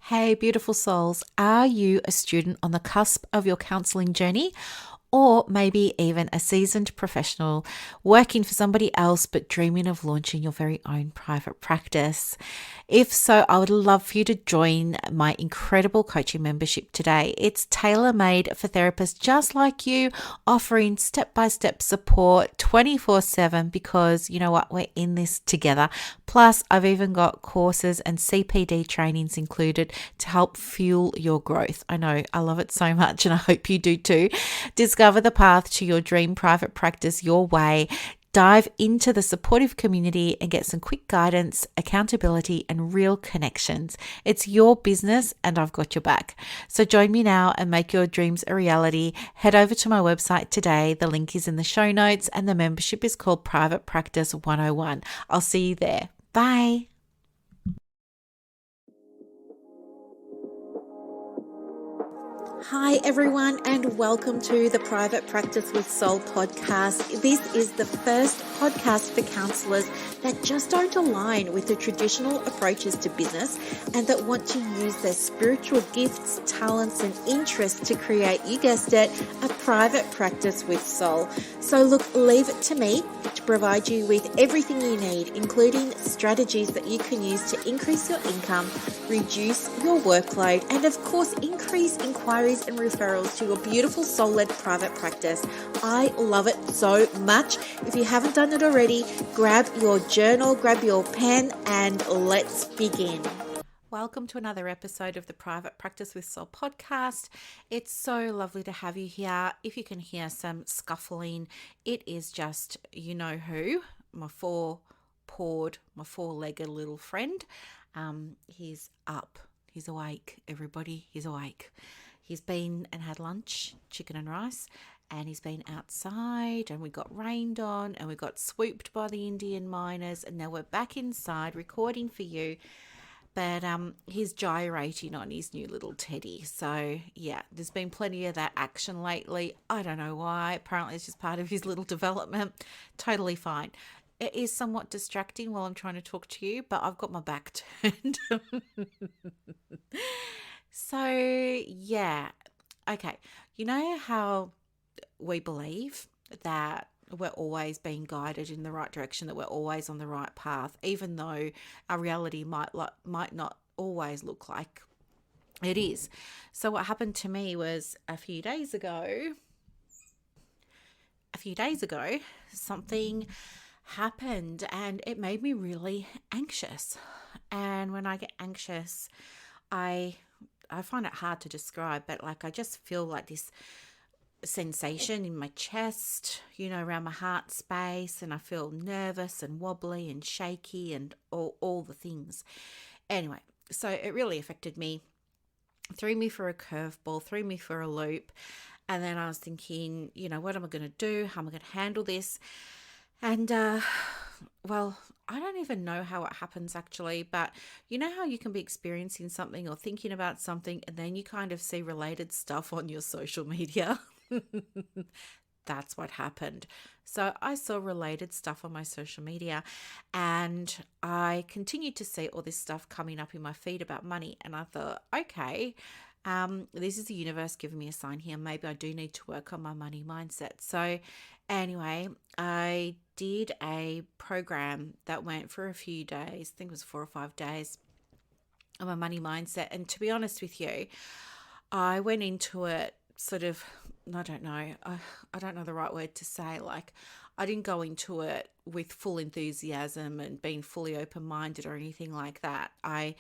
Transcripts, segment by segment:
Hey, beautiful souls, are you a student on the cusp of your counseling journey? Or maybe even a seasoned professional working for somebody else but dreaming of launching your very own private practice? If so, I would love for you to join my incredible coaching membership today. It's tailor made for therapists just like you, offering step by step support 24/7 because you know what? We're in this together. Plus, I've even got courses and CPD trainings included to help fuel your growth. I know, I love it so much, and I hope you do too. Discover the path to your dream private practice your way. Dive into the supportive community and get some quick guidance, accountability, and real connections. It's your business, and I've got your back. So join me now and make your dreams a reality. Head over to my website today. The link is in the show notes, and the membership is called Private Practice 101. I'll see you there. Bye. Hi, everyone, and welcome to the Private Practice with Soul podcast. This is the first podcast for counselors that just don't align with the traditional approaches to business and that want to use their spiritual gifts, talents, and interests to create, you guessed it, a private practice with soul. So, look, leave it to me to provide you with everything you need, including strategies that you can use to increase your income, reduce your workload, and of course, increase inquiries and referrals to your beautiful soul-led private practice. I love it so much. If you haven't done it already, grab your journal, grab your pen, and let's begin. Welcome to another episode of the Private Practice with Soul podcast. It's so lovely to have you here. If you can hear some scuffling, it is just you know who, my four-legged little friend. He's up. He's awake, everybody. He's awake. He's been and had lunch, chicken and rice, and he's been outside, and we got rained on, and we got swooped by the Indian miners, and now we're back inside recording for you. But he's gyrating on his new little teddy. So yeah, there's been plenty of that action lately. I don't know why. Apparently it's just part of his little development. Totally fine. It is somewhat distracting while I'm trying to talk to you, but I've got my back turned. So, yeah. Okay. You know how we believe that we're always being guided in the right direction, that we're always on the right path, even though our reality might not always look like it is. So what happened to me was a few days ago, something happened and it made me really anxious. And when I get anxious, I I find it hard to describe, but like I just feel like this sensation in my chest, around my heart space, and I feel nervous and wobbly and shaky and all the things. Anyway, so it really affected me, threw me for a curveball, threw me for a loop. And then I was thinking, what am I going to do? How am I going to handle this? And, well, I don't even know how it happens actually, but you know how you can be experiencing something or thinking about something and then you kind of see related stuff on your social media? That's what happened. So I saw related stuff on my social media and I continued to see all this stuff coming up in my feed about money. And I thought, okay, this is the universe giving me a sign here. Maybe I do need to work on my money mindset. So, anyway, I did a program that went for a few days. I think it was 4 or 5 days on my money mindset. And to be honest with you, I went into it sort of, I don't know, I don't know the right word to say. Like, I didn't go into it with full enthusiasm and being fully open minded or anything like that. I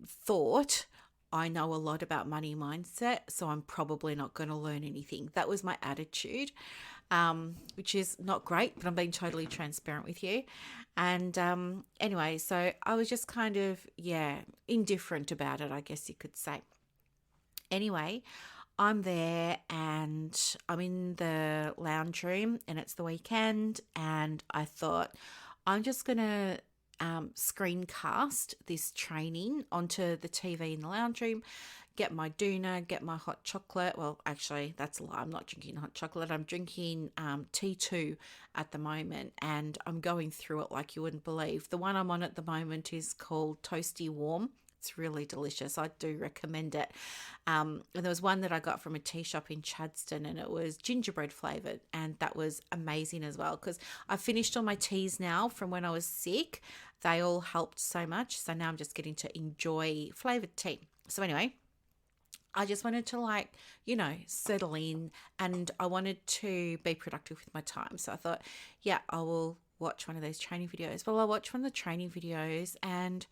thought I know a lot about money mindset, so I'm probably not going to learn anything. That was my attitude, which is not great, but I'm being totally transparent with you. And anyway, so I was just kind of, yeah, indifferent about it, I guess you could say. Anyway, I'm there and I'm in the lounge room and it's the weekend, and I thought I'm just going to screencast this training onto the TV in the lounge room, get my doona, get my hot chocolate. Well, actually, that's a lie. I'm not drinking hot chocolate. I'm drinking T2 at the moment, and I'm going through it like you wouldn't believe. The one I'm on at the moment is called Toasty Warm. It's really delicious. I do recommend it. And there was one that I got from a tea shop in Chadstone, and it was gingerbread flavored, and that was amazing as well. Because I finished all my teas now from when I was sick. They all helped so much. So now I'm just getting to enjoy flavored tea. So anyway, I just wanted to settle in, and I wanted to be productive with my time. So I thought, yeah, I will watch one of those training videos. Well, I watched one of the training videos and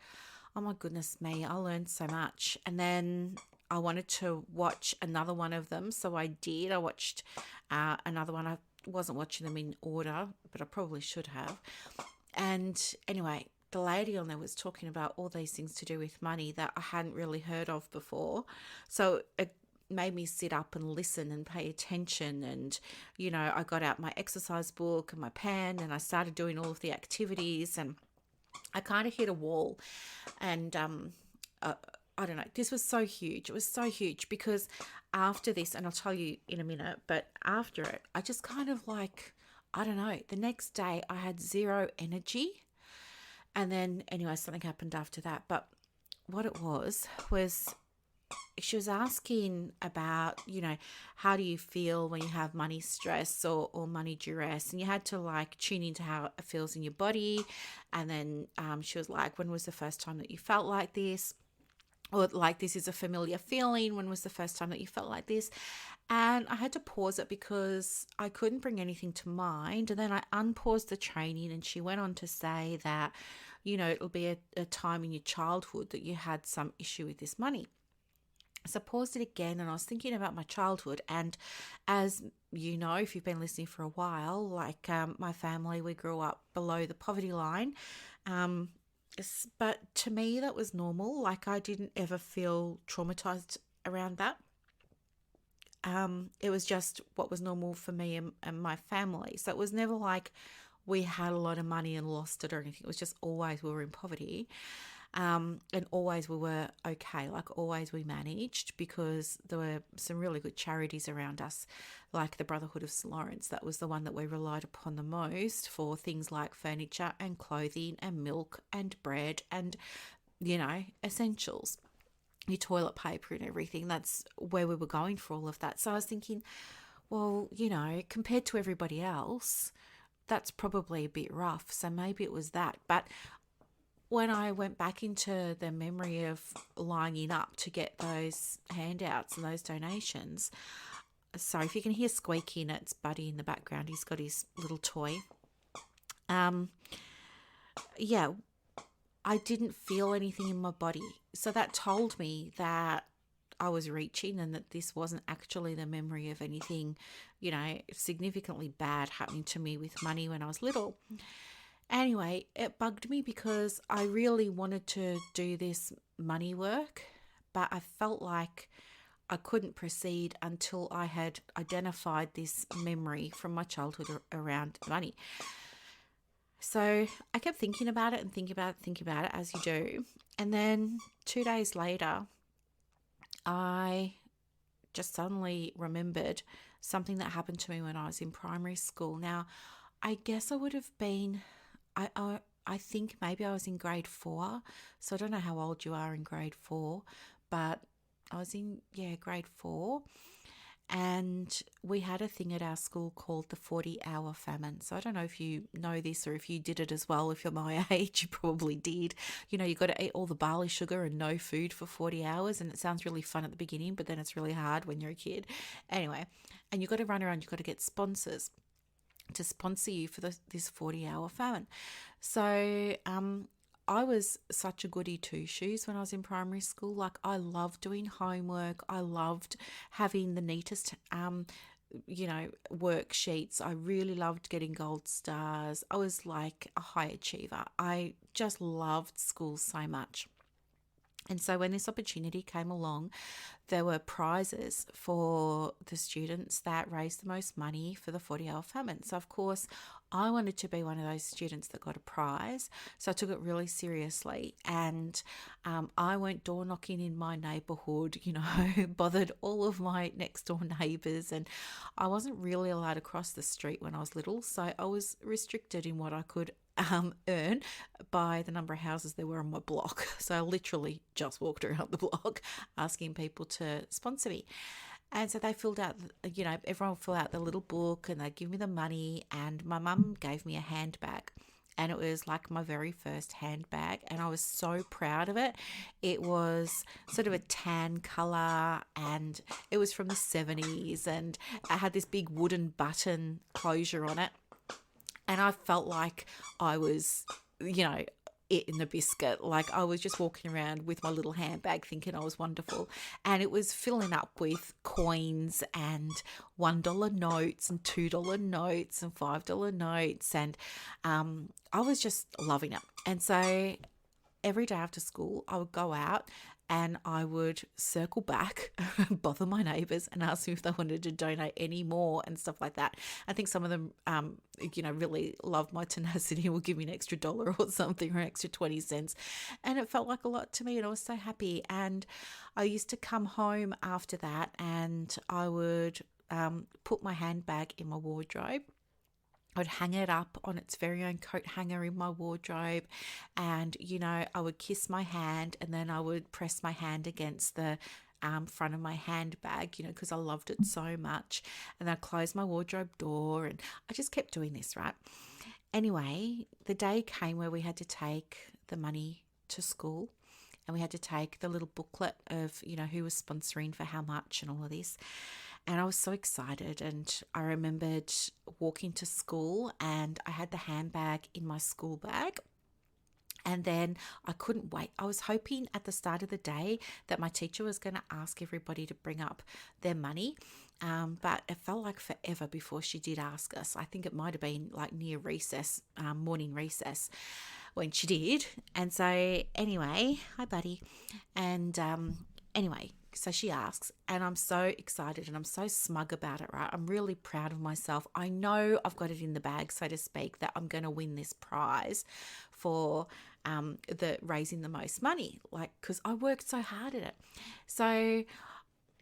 oh my goodness me, I learned so much. And then I wanted to watch another one of them. So I did. I watched another one. I wasn't watching them in order, but I probably should have. And anyway, the lady on there was talking about all these things to do with money that I hadn't really heard of before. So it made me sit up and listen and pay attention. And, I got out my exercise book and my pen, and I started doing all of the activities, and I kind of hit a wall. And I don't know, this was so huge. It was so huge because after this, and I'll tell you in a minute, but after it, I just kind of I don't know, the next day I had zero energy. And then, anyway, something happened after that. But what it was she was asking about, how do you feel when you have money stress or money duress? And you had to tune into how it feels in your body. And then she was like, when was the first time that you felt like this? Or this is a familiar feeling. When was the first time that you felt like this? And I had to pause it because I couldn't bring anything to mind. And then I unpaused the training, and she went on to say that, it'll be a time in your childhood that you had some issue with this money. So I paused it again, and I was thinking about my childhood. And as you know, if you've been listening for a while, my family, we grew up below the poverty line. But to me, that was normal. I didn't ever feel traumatized around that. It was just what was normal for me and my family. So it was never like we had a lot of money and lost it or anything. It was just always we were in poverty. And always we were okay. Always we managed, because there were some really good charities around us, like the Brotherhood of St. Lawrence. That was the one that we relied upon the most for things like furniture and clothing and milk and bread and, essentials, your toilet paper and everything. That's where we were going for all of that. So I was thinking, well, compared to everybody else, that's probably a bit rough. So maybe it was that. But when I went back into the memory of lining up to get those handouts and those donations, sorry if you can hear squeaking, it's Buddy in the background. He's got his little toy. Yeah, I didn't feel anything in my body. So that told me that I was reaching, and that this wasn't actually the memory of anything, significantly bad happening to me with money when I was little. Anyway, it bugged me because I really wanted to do this money work, but I felt like I couldn't proceed until I had identified this memory from my childhood around money. So I kept thinking about it and thinking about it as you do. And then 2 days later, I just suddenly remembered something that happened to me when I was in primary school. Now, I guess I would have been, I think maybe I was in grade 4. So I don't know how old you are in grade 4, but I was in, grade 4. And we had a thing at our school called the 40-hour famine. So I don't know if you know this or if you did it as well. If you're my age, you probably did. You got to eat all the barley sugar and no food for 40 hours. And it sounds really fun at the beginning, but then it's really hard when you're a kid. Anyway, and you've got to run around. You've got to get sponsors to sponsor you for this 40-hour famine. So I was such a goody two-shoes when I was in primary school. I loved doing homework. I loved having the neatest, worksheets. I really loved getting gold stars. I was like a high achiever. I just loved school so much. And so when this opportunity came along, there were prizes for the students that raised the most money for the 40-hour famine. So, of course, I wanted to be one of those students that got a prize. So I took it really seriously. And I went door knocking in my neighbourhood, bothered all of my next door neighbours. And I wasn't really allowed to cross the street when I was little. So I was restricted in what I could earn by the number of houses there were on my block. So I literally just walked around the block asking people to sponsor me. And so they filled out, everyone would fill out the little book and they'd give me the money. And my mum gave me a handbag. And it was like my very first handbag. And I was so proud of it. It was sort of a tan color and it was from the 70s. And I had this big wooden button closure on it. And I felt like I was, it in the biscuit. Like I was just walking around with my little handbag thinking I was wonderful. And it was filling up with coins and $1 notes and $2 notes and $5 notes. And I was just loving it. And so every day after school, I would go out and I would circle back, bother my neighbours and ask them if they wanted to donate any more and stuff like that. I think some of them, really loved my tenacity and would give me an extra dollar or something or an extra 20 cents. And it felt like a lot to me and I was so happy. And I used to come home after that and I would put my handbag in my wardrobe. I would hang it up on its very own coat hanger in my wardrobe and, I would kiss my hand and then I would press my hand against the front of my handbag, because I loved it so much. And I'd close my wardrobe door and I just kept doing this, right? Anyway, the day came where we had to take the money to school and we had to take the little booklet of, who was sponsoring for how much and all of this. And I was so excited. And I remembered walking to school and I had the handbag in my school bag. And then I couldn't wait. I was hoping at the start of the day that my teacher was going to ask everybody to bring up their money. But it felt like forever before she did ask us. I think it might have been like near recess, morning recess when she did. And so anyway, hi buddy. And anyway, so she asks, and I'm so excited and I'm so smug about it, right? I'm really proud of myself. I know I've got it in the bag, so to speak, that I'm going to win this prize for the raising the most money, like, because I worked so hard at it. So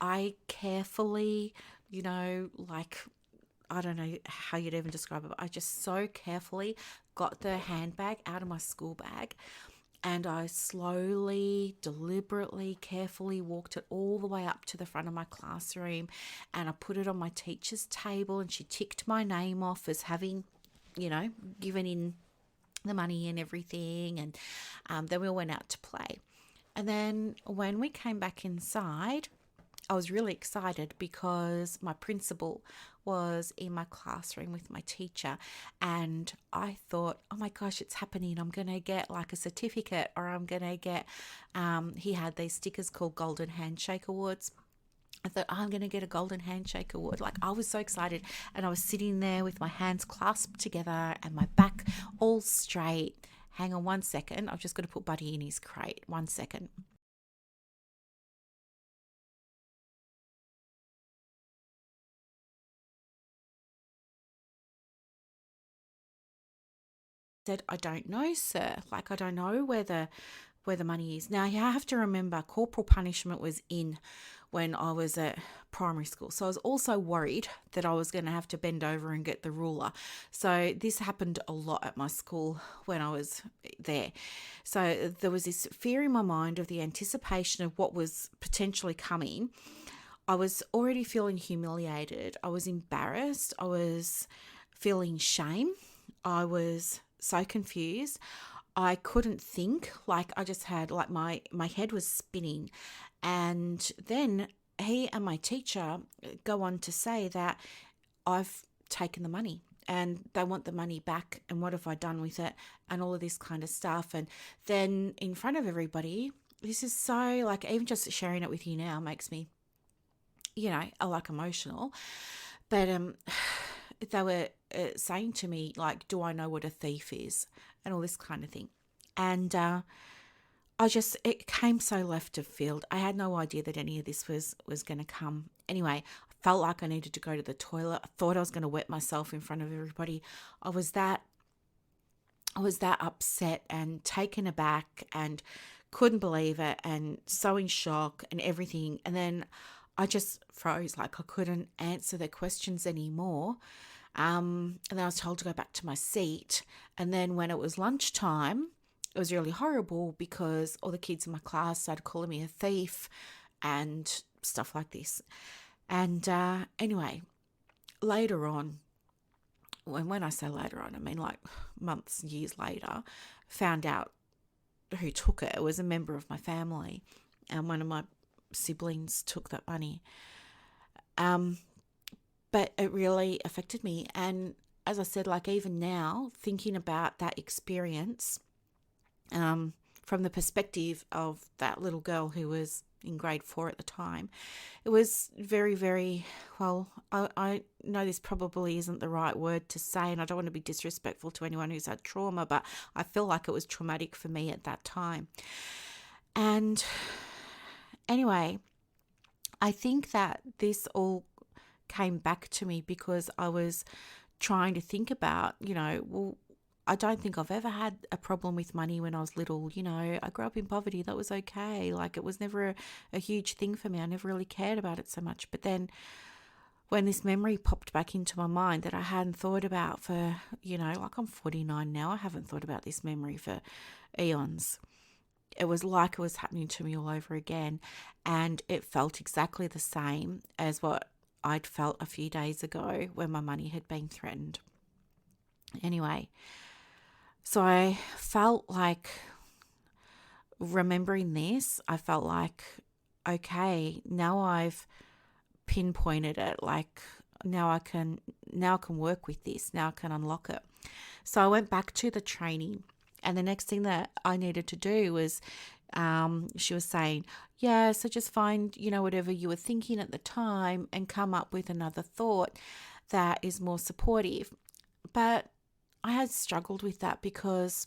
I carefully, I don't know how you'd even describe it, but I just so carefully got the handbag out of my school bag. And I slowly, deliberately, carefully walked it all the way up to the front of my classroom and I put it on my teacher's table and she ticked my name off as having, given in the money and everything. And then we all went out to play. And then when we came back inside, I was really excited because my principal was in my classroom with my teacher and I thought, oh my gosh, it's happening. I'm going to get like a certificate or I'm going to get, he had these stickers called Golden Handshake Awards. I thought, I'm going to get a Golden Handshake Award. Like I was so excited and I was sitting there with my hands clasped together and my back all straight. Hang on 1 second. I've just got to put Buddy in his crate. 1 second. Said, I don't know, sir. Like, I don't know where the money is. Now, you have to remember, corporal punishment was in when I was at primary school. So I was also worried that I was going to have to bend over and get the ruler. So this happened a lot at my school when I was there. So there was this fear in my mind of the anticipation of what was potentially coming. I was already feeling humiliated. I was embarrassed. I was feeling shame. I was so confused. I couldn't think. Like I just had like my head was spinning. And then he and my teacher go on to say that I've taken the money and they want the money back and what have I done with it and all of this kind of stuff. And then in front of everybody, this is so like even just sharing it with you now makes me, like emotional. But they were saying to me, like, do I know what a thief is? And all this kind of thing. And it came so left of field. I had no idea that any of this was going to come. Anyway, I felt like I needed to go to the toilet. I thought I was going to wet myself in front of everybody. I was that upset and taken aback and couldn't believe it and so in shock and everything. And then I just froze, like I couldn't answer their questions anymore. And then I was told to go back to my seat. And then when it was lunchtime, it was really horrible because all the kids in my class started calling me a thief and stuff like this. And anyway, later on, when I say later on, I mean like months, years later, found out who took it. It was a member of my family, and one of my siblings took that money. But it really affected me. And as I said, like even now, thinking about that experience from the perspective of that little girl who was in grade 4 at the time, it was very, very, well, I know this probably isn't the right word to say, and I don't want to be disrespectful to anyone who's had trauma, but I feel like it was traumatic for me at that time. And anyway, I think that this all came back to me because I was trying to think about, well, I don't think I've ever had a problem with money when I was little. I grew up in poverty. That was okay. Like it was never a huge thing for me. I never really cared about it so much. But then when this memory popped back into my mind that I hadn't thought about for, like I'm 49 now, I haven't thought about this memory for eons. It was like it was happening to me all over again. And it felt exactly the same as what I'd felt a few days ago when my money had been threatened. Anyway, so I felt like, remembering this, I felt like, okay, now I've pinpointed it. Like now I can work with this. Now I can unlock it. So I went back to the training, and the next thing that I needed to do was, she was saying, yeah, so just find, whatever you were thinking at the time and come up with another thought that is more supportive. But I had struggled with that because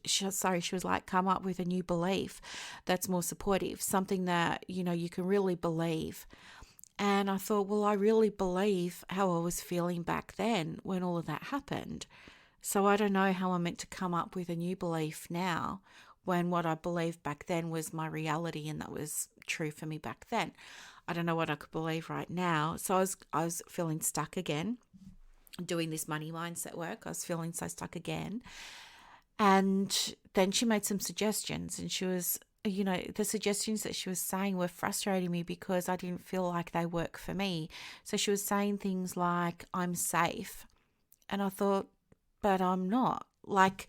she was like, come up with a new belief that's more supportive, something that, you can really believe. And I thought, well, I really believe how I was feeling back then when all of that happened. So I don't know how I'm meant to come up with a new belief now when what I believed back then was my reality and that was true for me back then. I don't know what I could believe right now. So I was feeling stuck again, doing this money mindset work. I was feeling so stuck again. And then she made some suggestions, and she was, the suggestions that she was saying were frustrating me because I didn't feel like they work for me. So she was saying things like, I'm safe. And I thought, but I'm not. Like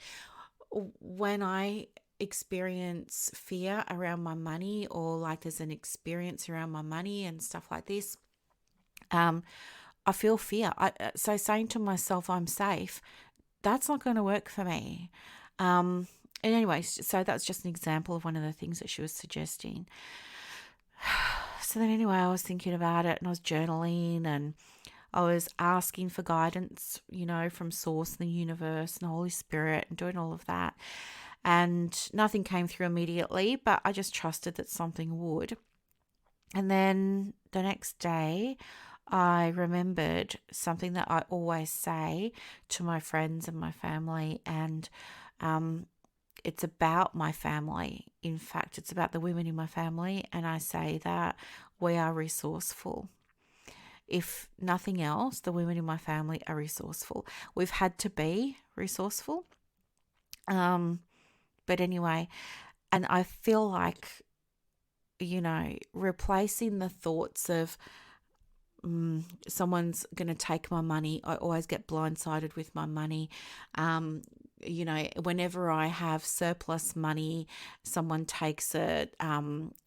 when I experience fear around my money, or like there's an experience around my money and stuff like this, I feel fear. So saying to myself, I'm safe, that's not going to work for me. And anyway, so that's just an example of one of the things that she was suggesting. So then anyway, I was thinking about it and I was journaling and I was asking for guidance, from Source and the universe and the Holy Spirit and doing all of that. And nothing came through immediately, but I just trusted that something would. And then the next day, I remembered something that I always say to my friends and my family, and it's about my family. In fact, it's about the women in my family, and I say that we are resourceful. If nothing else, the women in my family are resourceful. We've had to be resourceful. But anyway, and I feel like, replacing the thoughts of someone's going to take my money. I always get blindsided with my money. Whenever I have surplus money, someone takes it,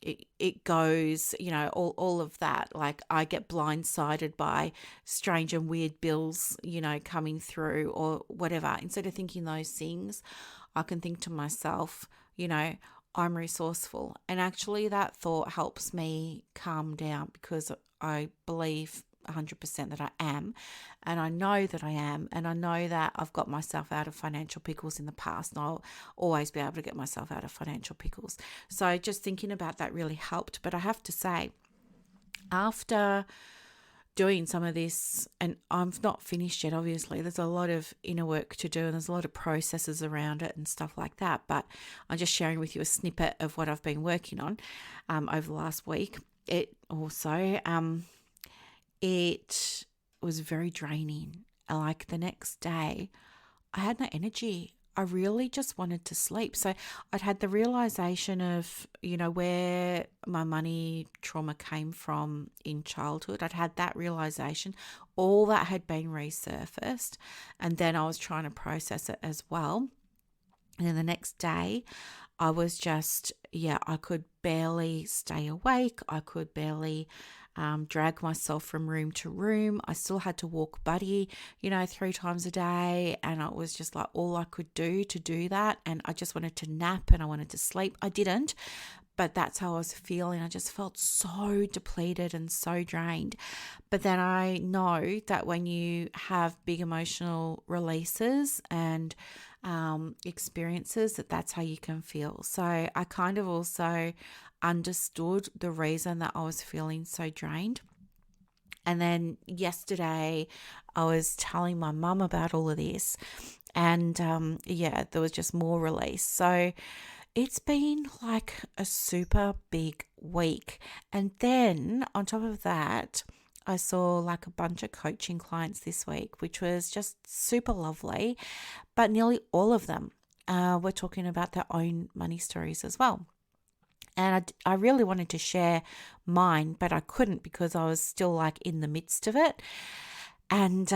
it goes, all of that. Like I get blindsided by strange and weird bills, coming through or whatever. Instead of thinking those things, I can think to myself, I'm resourceful. And actually that thought helps me calm down because I believe 100% that I am, and I know that I am, and I know that I've got myself out of financial pickles in the past, and I'll always be able to get myself out of financial pickles. So just thinking about that really helped. But I have to say, after doing some of this, and I'm not finished yet, obviously, there's a lot of inner work to do and there's a lot of processes around it and stuff like that, but I'm just sharing with you a snippet of what I've been working on over the last week. It also, it was very draining. Like the next day, I had no energy. I really just wanted to sleep. So I'd had the realization of, where my money trauma came from in childhood. I'd had that realization. All that had been resurfaced. And then I was trying to process it as well. And then the next day, I was just, I could barely stay awake. I could barely drag myself from room to room. I still had to walk Buddy, 3 times a day. And it was just like all I could do to do that. And I just wanted to nap and I wanted to sleep. I didn't, but that's how I was feeling. I just felt so depleted and so drained. But then I know that when you have big emotional releases and experiences, that's how you can feel. So I kind of also understood the reason that I was feeling so drained. And then yesterday, I was telling my mum about all of this, and there was just more release. So it's been like a super big week. And then on top of that, I saw like a bunch of coaching clients this week, which was just super lovely. But nearly all of them were talking about their own money stories as well. And I really wanted to share mine, but I couldn't because I was still like in the midst of it. And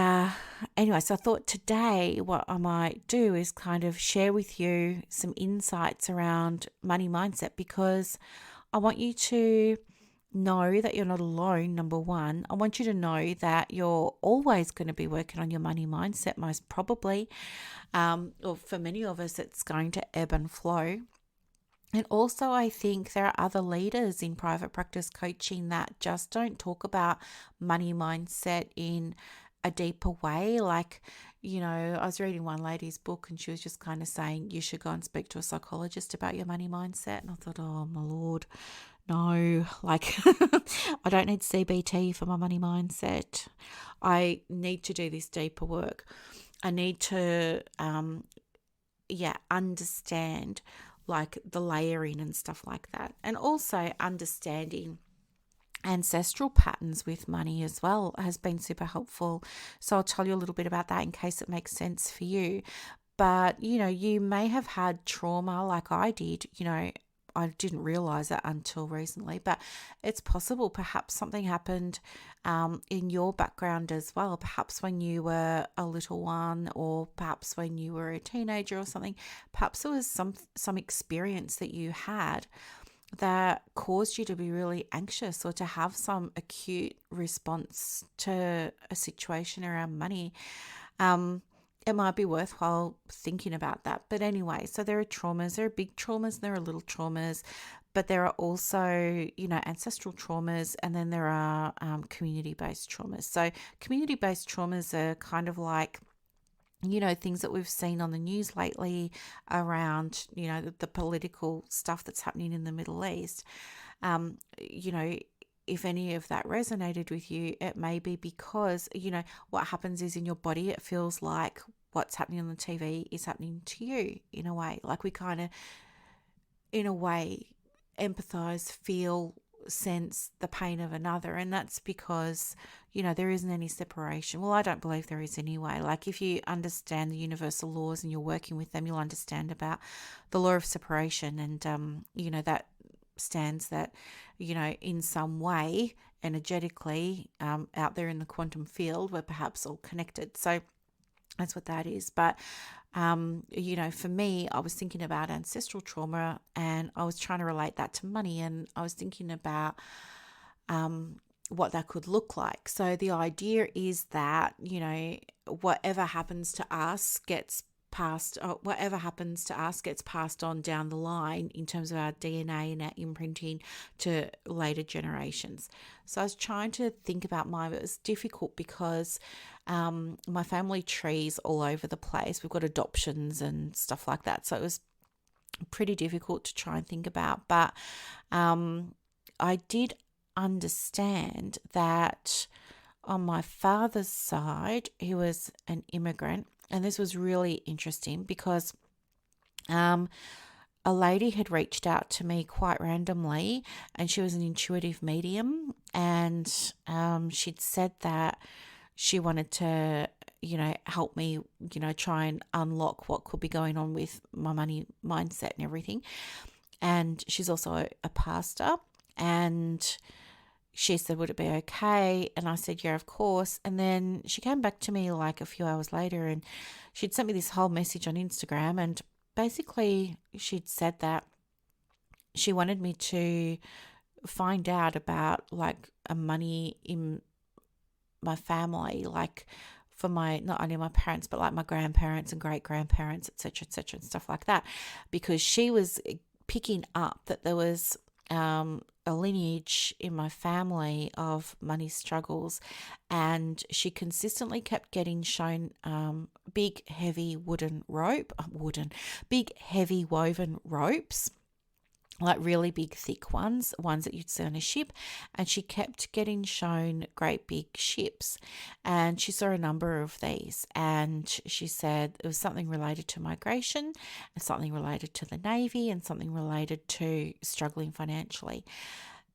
anyway, so I thought today what I might do is kind of share with you some insights around money mindset, because I want you to know that you're not alone, number one. I want you to know that you're always going to be working on your money mindset, most probably. Or for many of us, it's going to ebb and flow. And also, I think there are other leaders in private practice coaching that just don't talk about money mindset in a deeper way. Like, I was reading one lady's book and she was just kind of saying you should go and speak to a psychologist about your money mindset. And I thought, oh, my Lord, no, like I don't need CBT for my money mindset. I need to do this deeper work. I need to, understand like the layering and stuff like that. And also understanding ancestral patterns with money as well has been super helpful. So I'll tell you a little bit about that in case it makes sense for you. But, you may have had trauma like I did, I didn't realize that until recently, but it's possible perhaps something happened in your background as well. Perhaps when you were a little one, or perhaps when you were a teenager or something. Perhaps there was some experience that you had that caused you to be really anxious or to have some acute response to a situation around money. It might be worthwhile thinking about that. But anyway, so there are traumas, there are big traumas, and there are little traumas, but there are also, ancestral traumas, and then there are community-based traumas. So community-based traumas are kind of like, things that we've seen on the news lately around, the political stuff that's happening in the Middle East. If any of that resonated with you, it may be because, what happens is in your body, it feels like what's happening on the TV is happening to you in a way. Like we kind of, in a way, empathize, feel, sense the pain of another. And that's because, there isn't any separation. Well, I don't believe there is anyway. Like if you understand the universal laws and you're working with them, you'll understand about the law of separation. And, that stands that, in some way, energetically, out there in the quantum field, we're perhaps all connected. So that's what that is. But, for me, I was thinking about ancestral trauma and I was trying to relate that to money, and I was thinking about what that could look like. So the idea is that, whatever happens to us gets passed on down the line in terms of our DNA and our imprinting to later generations. So I was trying to think about mine, but it was difficult because my family tree's all over the place. We've got adoptions and stuff like that. So it was pretty difficult to try and think about. But I did understand that on my father's side, he was an immigrant. And this was really interesting because a lady had reached out to me quite randomly, and she was an intuitive medium. And she'd said that, she wanted to, help me, try and unlock what could be going on with my money mindset and everything. And she's also a pastor. And she said, would it be okay? And I said, yeah, of course. And then she came back to me like a few hours later, and she'd sent me this whole message on Instagram. And basically, she'd said that she wanted me to find out about like a money in my family, like for my, not only my parents, but like my grandparents and great grandparents, etc., and stuff like that, because she was picking up that there was a lineage in my family of money struggles, and she consistently kept getting shown big, heavy big, heavy woven ropes, like really big, thick ones that you'd see on a ship. And she kept getting shown great big ships. And she saw a number of these. And she said it was something related to migration, and something related to the Navy, and something related to struggling financially.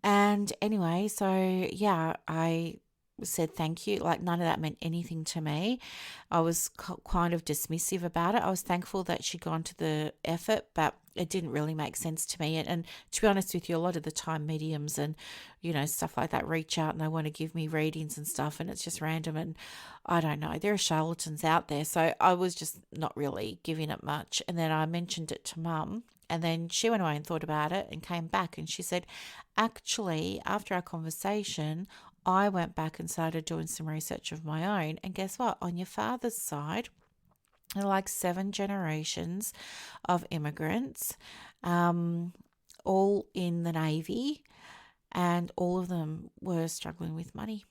And anyway, so yeah, I said thank you. Like, none of that meant anything to me. I was kind of dismissive about it. I was thankful that she'd gone to the effort, but it didn't really make sense to me. And to be honest with you, a lot of the time mediums and, stuff like that reach out and they want to give me readings and stuff, and it's just random. And I don't know, there are charlatans out there. So I was just not really giving it much. And then I mentioned it to Mum. And then she went away and thought about it and came back, and she said, actually, after our conversation, I went back and started doing some research of my own. And guess what? On your father's side, there are like 7 generations of immigrants, all in the Navy, and all of them were struggling with money.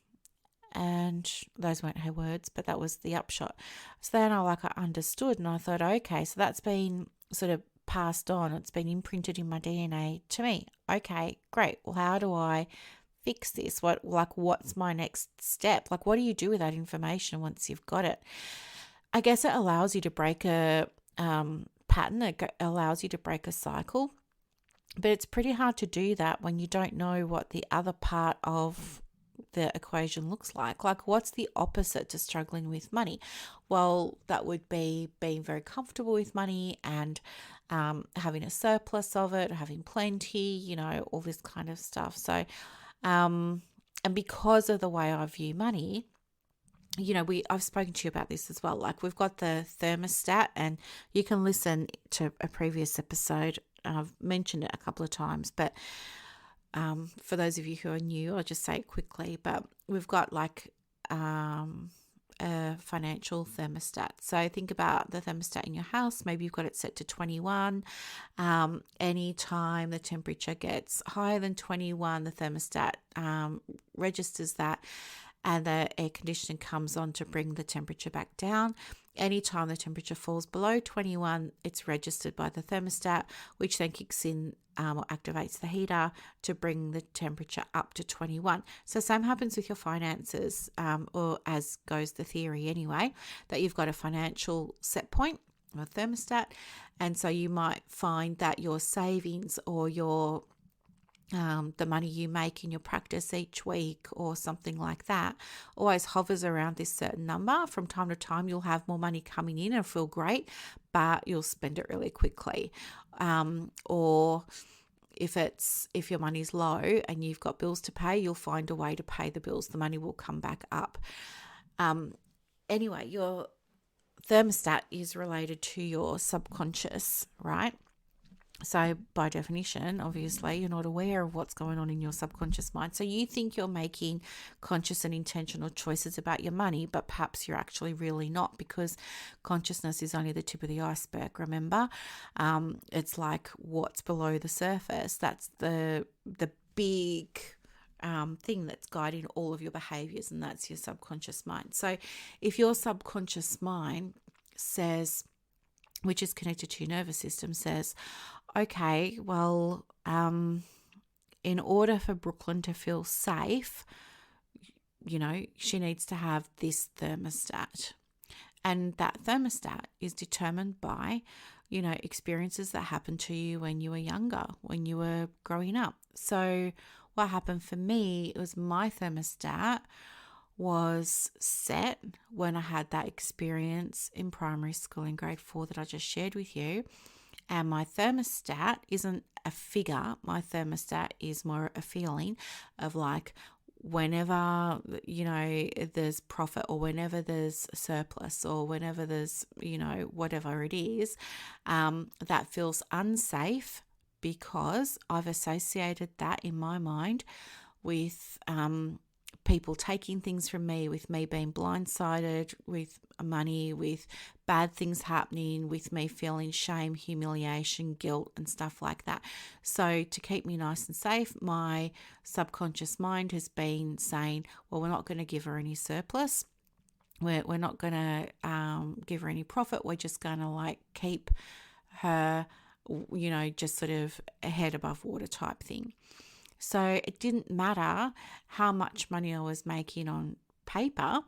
And those weren't her words, but that was the upshot. So then I understood, and I thought, okay, so that's been sort of passed on. It's been imprinted in my DNA to me. Okay, great. Well, how do I fix this? What's my next step? Like, what do you do with that information once you've got it? I guess it allows you to break a pattern. It allows you to break a cycle, but it's pretty hard to do that when you don't know what the other part of the equation looks like. Like, what's the opposite to struggling with money? Well, that would be being very comfortable with money and having a surplus of it, having plenty, all this kind of stuff. So, and because of the way I view money, I've spoken to you about this as well. Like, we've got the thermostat, and you can listen to a previous episode. I've mentioned it a couple of times, but for those of you who are new, I'll just say it quickly. But we've got like a financial thermostat. So think about the thermostat in your house. Maybe you've got it set to 21. Anytime the temperature gets higher than 21, the thermostat registers that, and the air conditioning comes on to bring the temperature back down. Anytime the temperature falls below 21, it's registered by the thermostat, which then kicks in or activates the heater to bring the temperature up to 21. So same happens with your finances, or as goes the theory anyway, that you've got a financial set point, or thermostat. And so you might find that your savings or your the money you make in your practice each week or something like that always hovers around this certain number. From time to time, you'll have more money coming in and feel great, but you'll spend it really quickly. Or if your money's low and you've got bills to pay, you'll find a way to pay the bills. The money will come back up. Anyway, your thermostat is related to your subconscious, right? So by definition, obviously, you're not aware of what's going on in your subconscious mind. So you think you're making conscious and intentional choices about your money, but perhaps you're actually really not, because consciousness is only the tip of the iceberg, remember? It's like what's below the surface. That's the big thing that's guiding all of your behaviors, and that's your subconscious mind. So if your subconscious mind says, which is connected to your nervous system, says, okay, well, in order for Brooklyn to feel safe, she needs to have this thermostat. And that thermostat is determined by, experiences that happened to you when you were younger, when you were growing up. So what happened for me, it was my thermostat was set when I had that experience in primary school in grade 4 that I just shared with you. And my thermostat isn't a figure. My thermostat is more a feeling of like, whenever there's profit, or whenever there's surplus, or whenever there's whatever it is, that feels unsafe, because I've associated that in my mind with people taking things from me, with me being blindsided with money, with bad things happening, with me feeling shame, humiliation, guilt, and stuff like that. So to keep me nice and safe, my subconscious mind has been saying, well, we're not going to give her any surplus. We're not going to give her any profit. We're just going to like keep her, just sort of a head above water type thing. So it didn't matter how much money I was making on paper.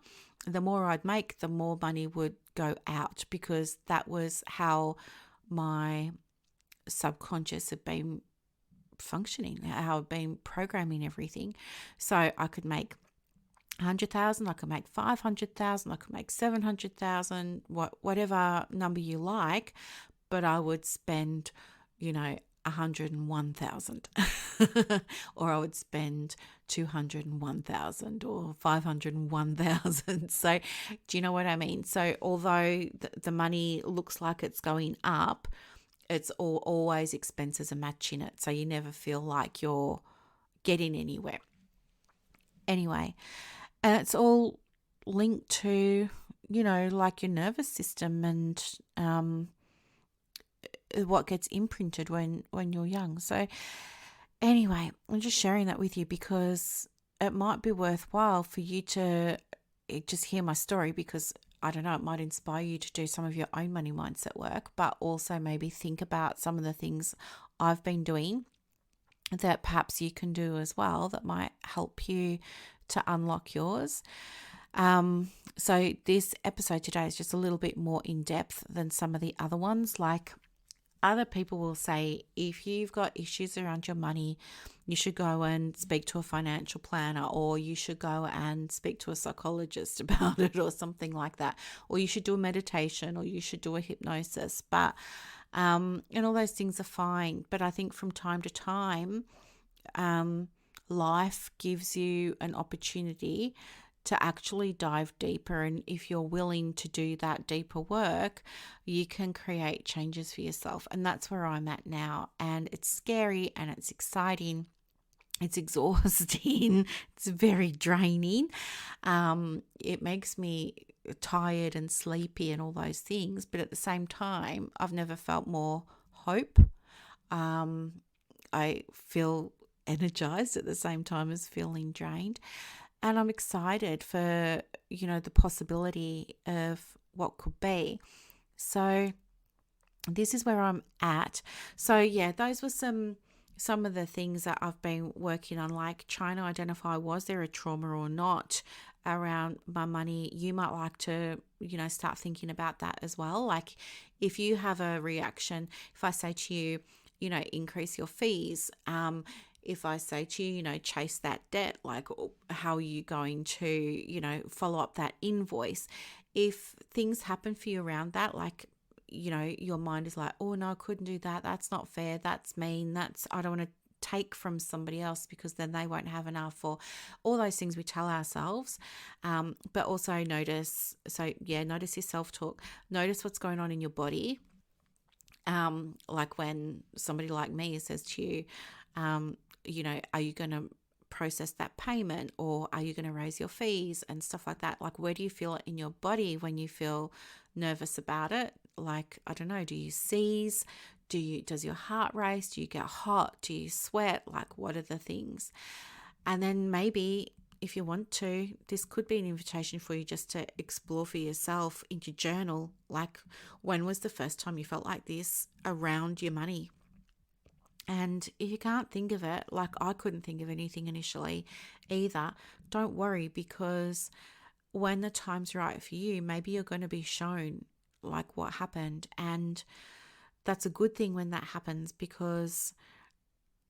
The more I'd make, the more money would go out, because that was how my subconscious had been functioning, how I'd been programming everything. So I could make 100,000, I could make 500,000, I could make 700,000, whatever number you like, but I would spend, 101,000 or I would spend 201,000 or 501,000. So do you know what I mean? So although the money looks like it's going up, it's always expenses are matching it. So you never feel like you're getting anywhere. Anyway, and it's all linked to, like your nervous system and what gets imprinted when you're young. So anyway, I'm just sharing that with you because it might be worthwhile for you to just hear my story, because I don't know, it might inspire you to do some of your own money mindset work, but also maybe think about some of the things I've been doing that perhaps you can do as well, that might help you to unlock yours. So this episode today is just a little bit more in depth than some of the other ones. Like, other people will say, if you've got issues around your money, you should go and speak to a financial planner, or you should go and speak to a psychologist about it, or something like that. Or you should do a meditation, or you should do a hypnosis. But, and all those things are fine. But I think from time to time, life gives you an opportunity to actually dive deeper. And if you're willing to do that deeper work, you can create changes for yourself. And that's where I'm at now. And it's scary and it's exciting. It's exhausting. It's very draining. It makes me tired and sleepy and all those things. But at the same time, I've never felt more hope. I feel energized at the same time as feeling drained. And I'm excited for, the possibility of what could be. So this is where I'm at. So yeah, those were some of the things that I've been working on, like trying to identify, was there a trauma or not around my money? You might like to, start thinking about that as well. Like, if you have a reaction, if I say to you, increase your fees, if I say to you, chase that debt, like, how are you going to, follow up that invoice? If things happen for you around that, like, your mind is like, oh no, I couldn't do that. That's not fair. That's mean. I don't want to take from somebody else because then they won't have enough, or all those things we tell ourselves. But also notice your self-talk. Notice what's going on in your body. Like when somebody like me says to you, are you going to process that payment, or are you going to raise your fees and stuff like that? Like, where do you feel it in your body when you feel nervous about it? Like, I don't know, do you seize? Does your heart race? Do you get hot? Do you sweat? Like, what are the things? And then maybe, if you want to, this could be an invitation for you just to explore for yourself in your journal. Like, when was the first time you felt like this around your money? And if you can't think of it, like I couldn't think of anything initially either, don't worry, because when the time's right for you, maybe you're going to be shown like what happened. And that's a good thing when that happens, because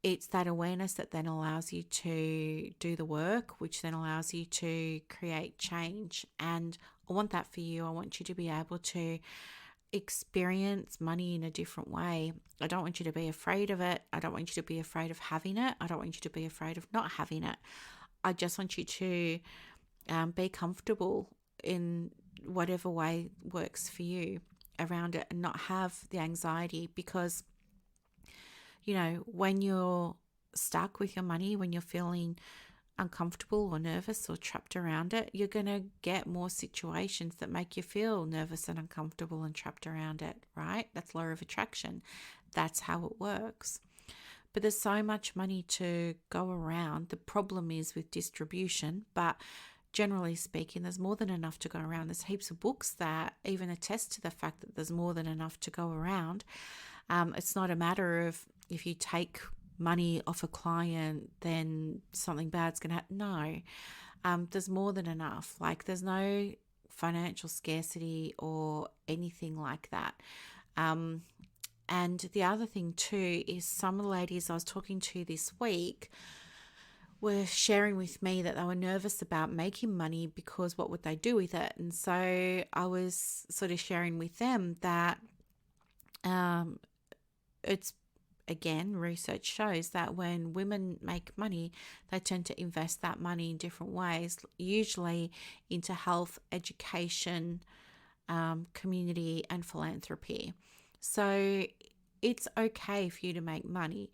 it's that awareness that then allows you to do the work, which then allows you to create change. And I want that for you. I want you to be able to experience money in a different way. I don't want you to be afraid of it. I don't want you to be afraid of having it. I don't want you to be afraid of not having it. I just want you to be comfortable in whatever way works for you around it and not have the anxiety, because when you're stuck with your money, when you're feeling uncomfortable or nervous or trapped around it, you're going to get more situations that make you feel nervous and uncomfortable and trapped around it, right? That's law of attraction. That's how it works. But there's so much money to go around. The problem is with distribution, but generally speaking, there's more than enough to go around. There's heaps of books that even attest to the fact that there's more than enough to go around. It's not a matter of if you take money off a client, then something bad's going to happen. No, there's more than enough. Like, there's no financial scarcity or anything like that. And the other thing too is some of the ladies I was talking to this week were sharing with me that they were nervous about making money because what would they do with it? And so I was sort of sharing with them that it's, again, research shows that when women make money, they tend to invest that money in different ways, usually into health, education, community, and philanthropy. So it's okay for you to make money.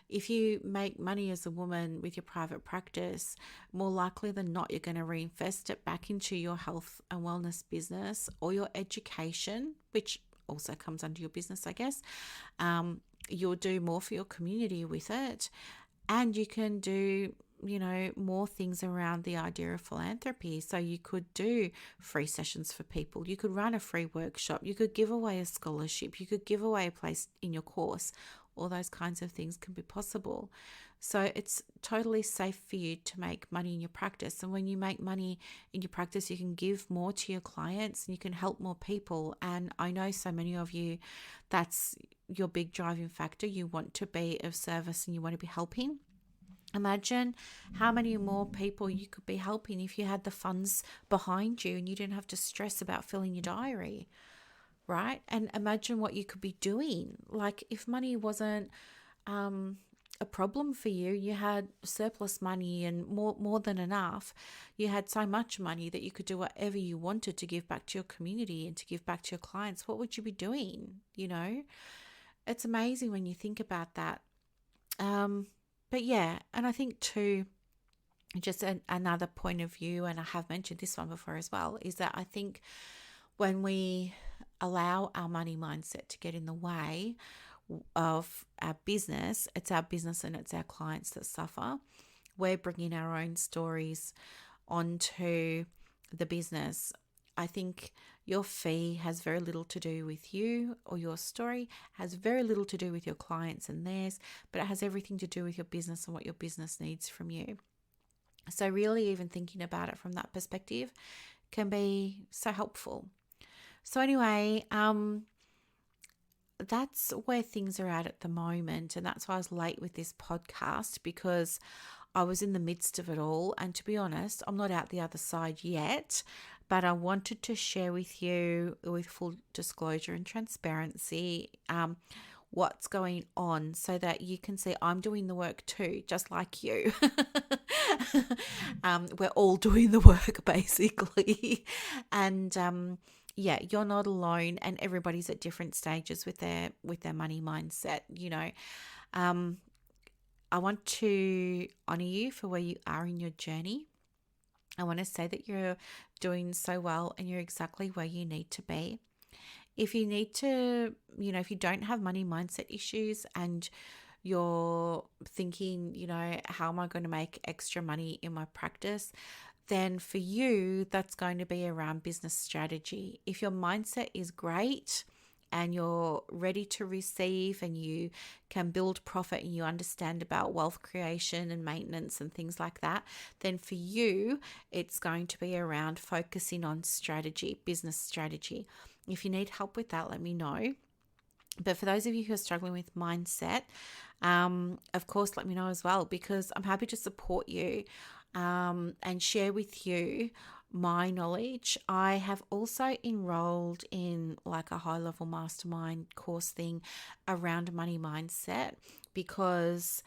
If you make money as a woman with your private practice, more likely than not, you're going to reinvest it back into your health and wellness business or your education, which also comes under your business, I guess. You'll do more for your community with it, and you can do more things around the idea of philanthropy. So you could do free sessions for people, you could run a free workshop, you could give away a scholarship, you could give away a place in your course. All those kinds of things can be possible. So it's totally safe for you to make money in your practice. And when you make money in your practice, you can give more to your clients and you can help more people. And I know so many of you, that's your big driving factor. You want to be of service and you want to be helping. Imagine how many more people you could be helping if you had the funds behind you and you didn't have to stress about filling your diary, right? And imagine what you could be doing. Like, if money wasn't a problem for you, you had surplus money and more than enough. You had so much money that you could do whatever you wanted to give back to your community and to give back to your clients. What would you be doing? It's amazing when you think about that. But yeah, and I think too, just another point of view, and I have mentioned this one before as well, is that I think when we allow our money mindset to get in the way of our business, it's our business and it's our clients that suffer. We're bringing our own stories onto the business. I think your fee has very little to do with you, or your story has very little to do with your clients and theirs, but it has everything to do with your business and what your business needs from you. So really, even thinking about it from that perspective can be so helpful. So anyway, that's where things are at the moment. And that's why I was late with this podcast, because I was in the midst of it all. And to be honest, I'm not out the other side yet, but I wanted to share with you, with full disclosure and transparency, what's going on, so that you can see I'm doing the work too, just like you. We're all doing the work, basically. And yeah, you're not alone, and everybody's at different stages with their money mindset. I want to honor you for where you are in your journey. I want to say that you're doing so well and you're exactly where you need to be. If you need to, if you don't have money mindset issues and you're thinking, how am I going to make extra money in my practice? Then for you, that's going to be around business strategy. If your mindset is great and you're ready to receive and you can build profit and you understand about wealth creation and maintenance and things like that, then for you, it's going to be around focusing on strategy, business strategy. If you need help with that, let me know. But for those of you who are struggling with mindset, of course, let me know as well, because I'm happy to support you and share with you my knowledge. I have also enrolled in like a high level mastermind course thing around money mindset, because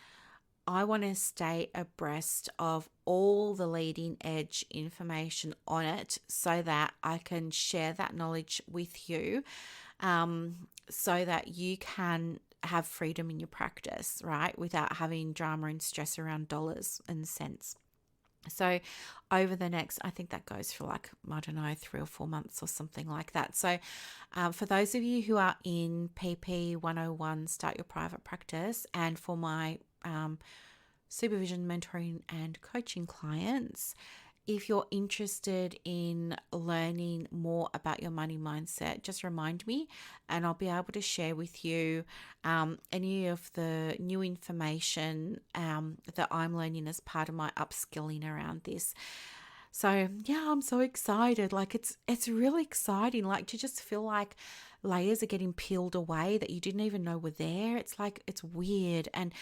I want to stay abreast of all the leading edge information on it so that I can share that knowledge with you, so that you can have freedom in your practice, right? Without having drama and stress around dollars and cents. So over the next, I think that goes for like, I don't know, 3 or 4 months or something like that. So for those of you who are in PP 101, Start Your Private Practice, and for my supervision, mentoring and coaching clients, if you're interested in learning more about your money mindset, just remind me and I'll be able to share with you any of the new information that I'm learning as part of my upskilling around this. So yeah, I'm so excited. Like it's really exciting, like to just feel like layers are getting peeled away that you didn't even know were there. It's like, it's weird, and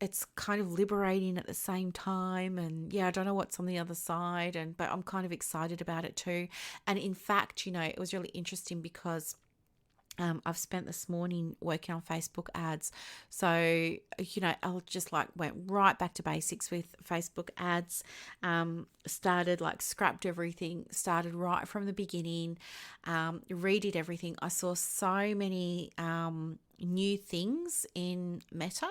it's kind of liberating at the same time. And yeah, I don't know what's on the other side, but I'm kind of excited about it too. And in fact, it was really interesting because I've spent this morning working on Facebook ads. So, I'll just went right back to basics with Facebook ads, scrapped everything, started right from the beginning, redid everything. I saw so many new things in Meta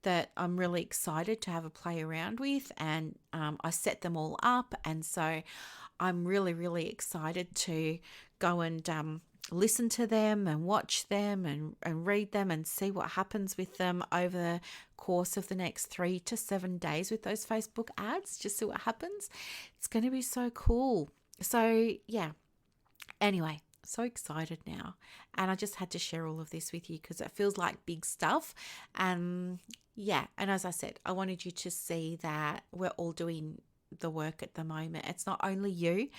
that I'm really excited to have a play around with, and I set them all up. And so I'm really, really excited to go and listen to them and watch them and read them and see what happens with them over the course of the next 3 to 7 days with those Facebook ads. Just see what happens. It's going to be so cool. So yeah, anyway, so excited now, and I just had to share all of this with you because it feels like big stuff. Yeah, and as I said, I wanted you to see that we're all doing the work at the moment. It's not only you.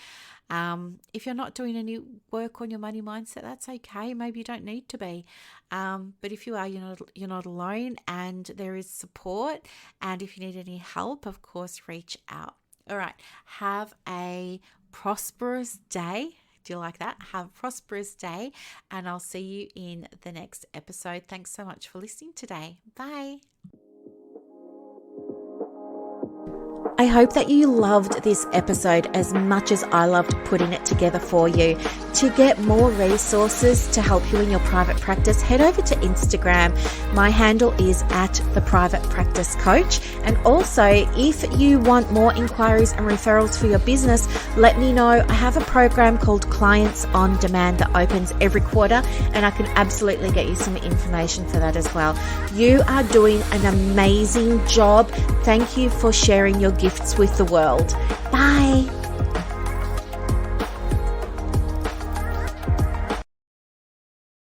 If you're not doing any work on your money mindset, that's okay. Maybe you don't need to be. But if you are, you're not alone, and there is support. And if you need any help, of course, reach out. All right. Have a prosperous day. Do you like that? Have a prosperous day, and I'll see you in the next episode. Thanks so much for listening today. Bye. I hope that you loved this episode as much as I loved putting it together for you. To get more resources to help you in your private practice, head over to Instagram. My handle is @theprivatepracticecoach. And also, if you want more inquiries and referrals for your business, let me know. I have a program called Clients on Demand that opens every quarter, and I can absolutely get you some information for that as well. You are doing an amazing job. Thank you for sharing your gifts with the world. Bye.